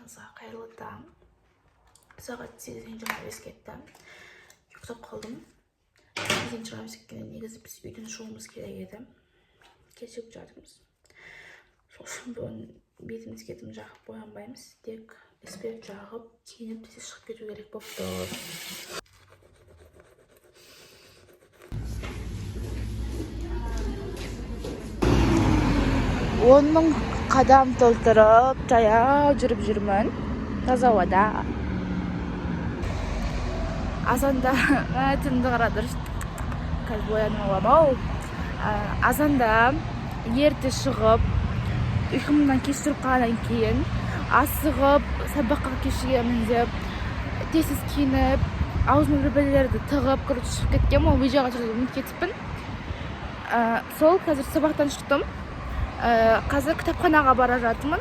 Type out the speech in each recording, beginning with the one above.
Barçаңызға қайырлы таң. Сағат 8:20 кетті. Ұйықтап қалдым. 8:20 кеткенде негізі біз үйден шығуымыз керек еді. Кешігіп жатырмыз. Сол үшін бүгін бетімізге дым жағып боянбаймыз. Тек SPF жағып, киініп тез шығып кету керек болып тұр. Оның қадам толтырып, жаяу жүріп жүрмін. Таза ауада. Азанда түнді қарадыр. Қазір бояным оламау. Азанда ерте шығып, ұйқымнан кештіріп қалғаннан кейін, асығып, сабаққа кешігемін деп, тез киініп, аузыма бір-бірлерді тығып, короче шығып кеткем, ол видеоға түсіруге ұмытып кетіппін. Сол қазір сабақтан шықтым. Қазір кітапханаға бара жатырмын.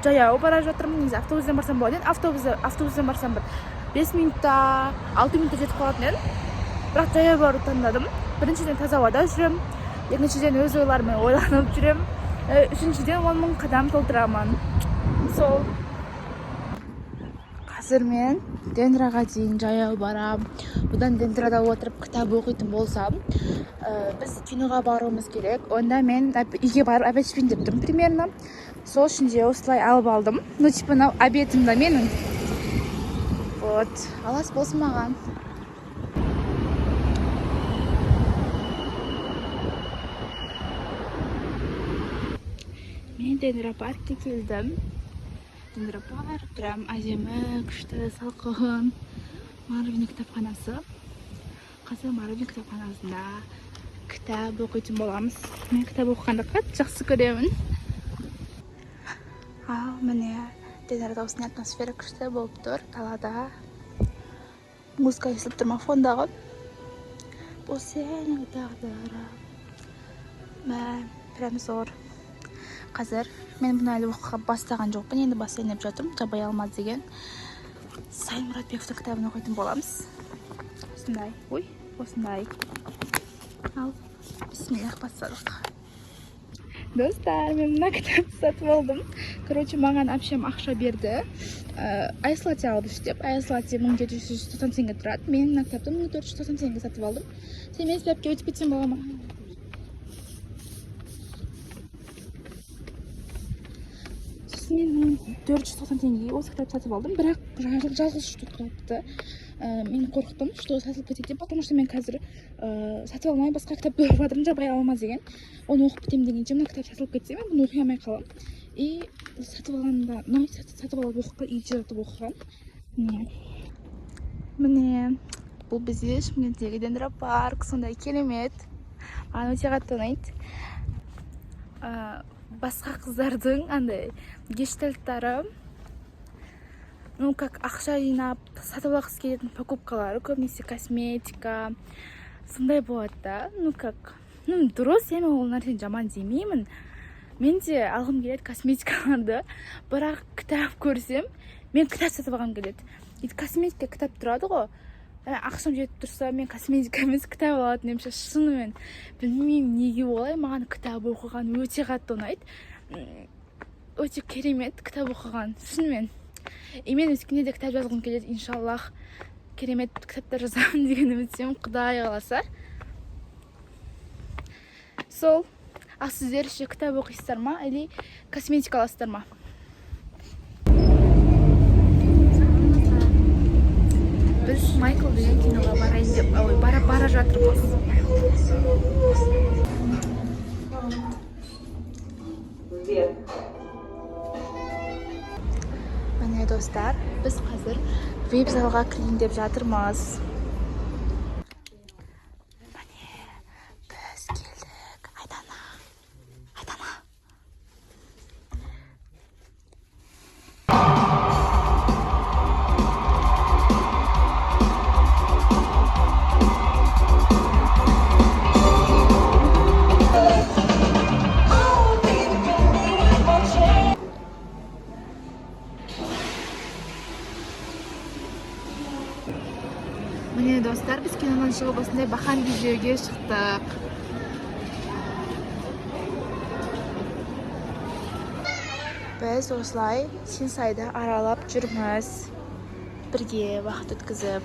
Жаяу бара жатырмын. Негізі автобуспен барсам болады. Автобуспен барсам бір 5 минутта, 6 минутта жетіп қалатын едім. Бірақ жаяу баруды таңдадым. Біріншіден таза ауада жүрем. Екіншіден өз ойларыммен ойланып жүрем. Үшіншіден 10.000 қадам толтырамын. Сол. Қазір мен Дендраға дейін жаяу барам. Бұдан Дендрада отырып кітап оқитын болсам, біз киноға баруымыз керек. Онда мен үйге барып обед ішпейін деп тұрмын примерно. Сол үшін де осылай алып алдым. Ну типа обедім да менің. Вот, алас болсын маған. Мен Дендра паркке келдім. Дендра парк, прям әдемі, күшті, салқын. Марвин кітапханасы. Қазір Марвин кітапханасында кітап оқитын боламыз. Мен кітап оқығанды қатты жақсы көремін. Ал міне Дендрада осындай атмосфера күшті болып тұр. Далада музыка естіліп тұр ма фондағы. Бұл сенің тағдырың. Прям зор. Қазір мен бұны әлі оқуға бастаған жоқпын. Енді бастайын деп жатырмын. Жабай алмады деген. Сайын Мұратбековтың кітабын оқитын боламыз. Осындай. Ой, осындай. Ал, бисмиллах бастадық. Достар, мен мына кітапты сатып алдым. Короче, маған әпшем ақша берді. Айслати алып деп. Айслати 1790 теңге тұрады. Мен мына кітапты 1490 теңге сатып алдым. Сен мен SPF-ке өтіп кетсем бола ма? Мен 490 теңгеге осы кітапты сатып алдым, бірақ жалғыз жұты кітапты. Мен қорықтым, что сатылып кетеді, потому что мен қазір сатып алмай басқа кітапты оқып жатырмын, жабай алмаз деген. Оны оқып бітем дегенше, мына кітап сатылып кетсе, мен бұны оқи алмай қалам. И сатып алғанда, сатып алып оқып, үйде жатып оқыған. Міне, бұл бізде Шымкенттегі Дендра парк, сондай керемет. Маған өте қатты ұнайды. Басқа қыздардың андай гештальттары, ну как ақша жинап сатып алғысы келетін покупкалары, көбінесе косметика, сондай болады да. Ну как, дұрыс, мен ол нәрсені жаман демеймін. Мен де алғым келеді косметикаларды, бірақ кітап көрсем, мен кітап сатып алғым келеді. Косметика кітап тұрады ғой. Ақшам жетіп тұрса, мен косметика емес кітап алатын емші. Шынымен білмеймін неге олай, маған кітап оқыған өте қатты ұнайды. Өте керемет кітап оқыған, шынымен. Мен өскенде де кітап жазғым келеді, иншаллах. Керемет кітаптар жазамын деген үміттемін, Құдай қаласа. Сол, сіздер ше кітап оқисыздар ма, әлде косметика аласыздар ма? Біз Майкл деген киноға барайын деп, бара жатырмыз. Міне достар, біз қазір веб-залға кірейін деп жатырмыз. Міне, біз келдік. Айдана. Міне достар, біз кинодан шығып осындай бахан видеоге шықтық. Biz осылай Сенсайды аралап жүрміз. Бірге вақыт өткізіп.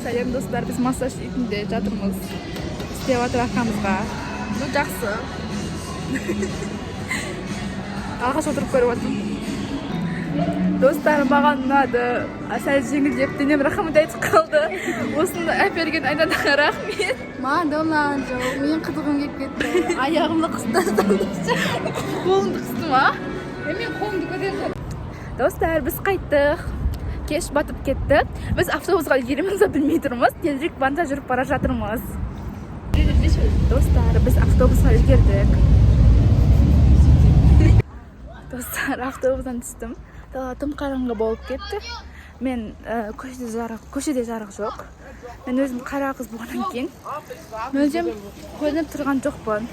Сәлем достар, біз массаж үйінде жатырмыз. Істеп жатыр ақамызға. Бұл жақсы. Ағаш отырып көріп отырмын. Достар, маған ұнады. Сәл жеңілдеп денем рахмет айтып қалды. Осыны әперген айнадаға рахмет. Маған да ұнаған жоқ. Мен қытығым келіп кетті. Аяғымды қыстырдым. Қолымды қысты ма? Мен қолымды көтердім. Достар, біз қайттық. Кеш батып кетті. Біз автобусқа үлгереміз білмей тұрмыз. Тезірек банта жүріп бара жатырмыз. Достар, біз автобусқа үлгердік. Достар, автобустан түстім. Тым қараңғы болып кетті. Мен көшеде жарық жоқ. Мен өзім қара қыз болғаннан кейін мүлдем көрініп тұрған жоқпын.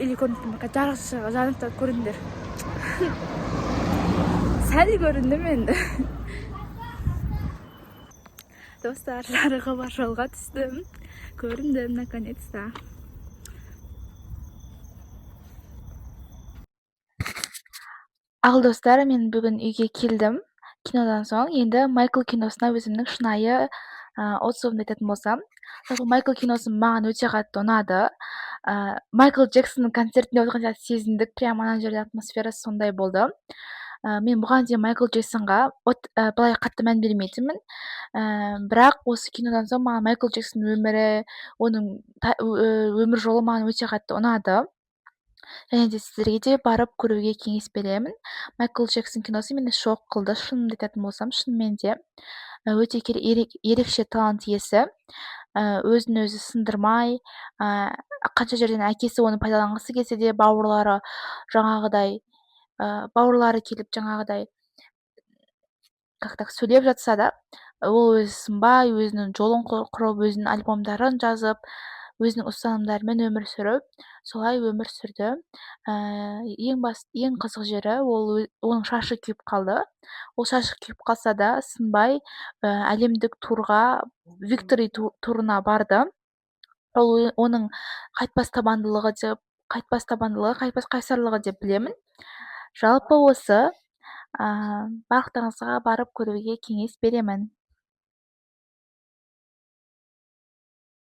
Или көрініп тұрмын. Жарық жанып көріндер. Сәл көріндім енді. Достар, жарығы бар жолға түстім. Көріндім, наконец-то. Ал достар, мен бүгін үйге келдім. Кинодан соң енді Майкл киносына өзімнің шынайы отзывымды айтатын болсам. Майкл киносы маған өте қатты ұнады. Майкл Джексонның концертінде отырған сияқты сезіндік. Прямо ана жерде атмосферасы сондай болды. Мен бұған дейін Майкл Джексонға былай қатты мән бермейтінмін. Бірақ осы кинодан соң маған Майкл Джексонның өмірі, оның өмір жолы маған өте қатты ұнады. Және де сіздерге де барып көруге кеңес беремін. Майкл Джексон киносы мені шок қылды. Шынымды айтатын болсам, шынымен де өте ерекше талант иесі. Өзін өзі сындырмай, қанша жерден әкесі оны пайдаланғысы келсе де, бауырлары келіп жаңағыдай сөйлеп жатса да, ол өзі сынбай, өзінің жолын құрып, өзінің альбомдарын жазып, өзінің ұстанымдарымен өмір сүріп, солай өмір сүрді. Ең қызық жері, оның шашы күйіп қалды. Ол шашы күйіп қалса да, сынбай, әлемдік турға, Victory турына барды. Ол оның қайтпас қайсарлығы деп білемін. Жалпы осы, барлықтарыңызға барып көруге кеңес беремін.